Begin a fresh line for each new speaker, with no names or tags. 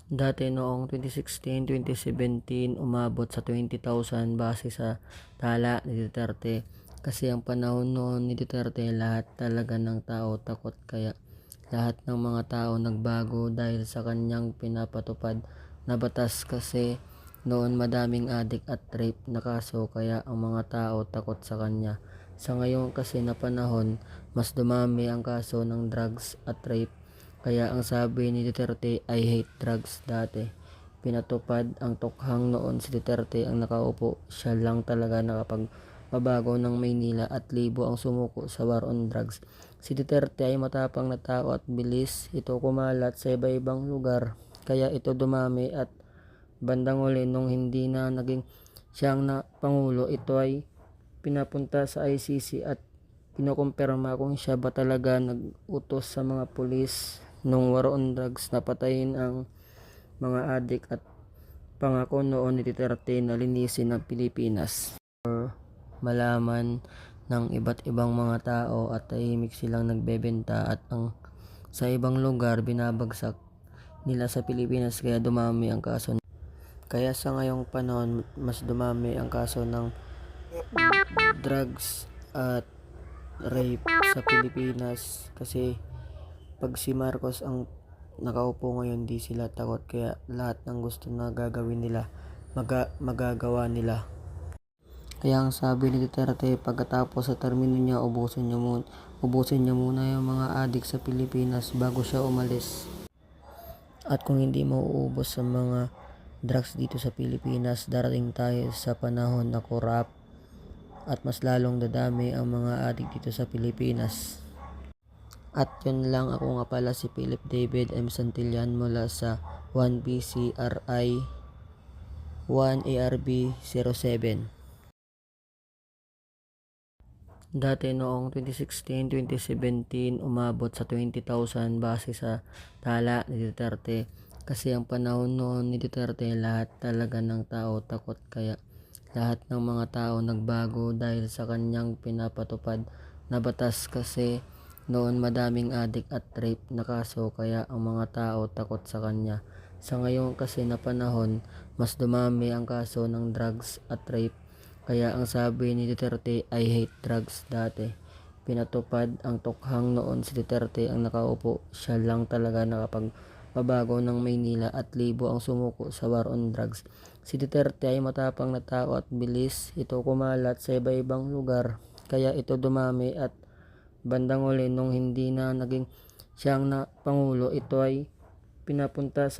Dati noong 2016, 2017 umabot sa 20,000 base sa tala ni Duterte. Kasi ang panahon noon ni Duterte, lahat talaga ng tao takot, kaya lahat ng mga tao nagbago dahil sa kanyang pinapatupad na batas. Kasi noon madaming adik at rape na kaso, kaya ang mga tao takot sa kanya. Sa ngayon kasi na panahon, mas dumami ang kaso ng drugs at rape. Kaya ang sabi ni Duterte, "I hate drugs." Dati pinatupad ang tukhang noon si Duterte ang nakaupo. Siya lang talaga nakapagpabago ng Maynila at libo ang sumuko sa war on drugs. Si Duterte ay matapang na tao at bilis ito kumalat sa iba-ibang lugar. Kaya ito dumami at bandang huli nung hindi na naging siyang na Pangulo, ito ay pinapunta sa ICC at kinukumpirma kung siya ba talaga nag-utos sa mga pulis nung war on drugs na patayin ang mga adik, at pangako noon ni Duterte na linisin ang Pilipinas. Malaman ng iba't ibang mga tao at tahimik silang nagbebenta at ang sa ibang lugar binabagsak nila sa Pilipinas, kaya dumami ang kaso. Kaya sa ngayong panahon mas dumami ang kaso ng drugs at rape sa Pilipinas. Kasi pag si Marcos ang nakaupo ngayon, di sila takot, kaya lahat ng gusto na gagawin nila magagawa nila. Kaya ang sabi ni Duterte, pagkatapos sa termino niya, ubusin niya muna yung mga adik sa Pilipinas bago siya umalis. At kung hindi mauubos sa mga drugs dito sa Pilipinas, darating tayo sa panahon na corrupt at mas lalong dadami ang mga adik dito sa Pilipinas. At yun lang, ako nga pala si Philip David M. Santillan mula sa 1BCRI 1ARB 07. Dati noong 2016, 2017 umabot sa 20,000 base sa tala ni Duterte. Kasi ang panahon noon ni Duterte, lahat talaga ng tao takot, kaya lahat ng mga tao nagbago dahil sa kanyang pinapatupad na batas. Kasi noon madaming adik at rape na kaso, kaya ang mga tao takot sa kanya. Sa ngayon kasi na panahon, mas dumami ang kaso ng drugs at rape. Kaya ang sabi ni Duterte, "I hate drugs." Dati pinatupad ang tukhang noon si Duterte ang nakaupo. Siya lang talaga nakapagpabago ng Maynila at libo ang sumuko sa war on drugs. Si Duterte ay matapang na tao at bilis ito kumalat sa iba-ibang lugar. Kaya ito dumami at bandang huli nung hindi na naging siyang na Pangulo, ito ay pinapunta sa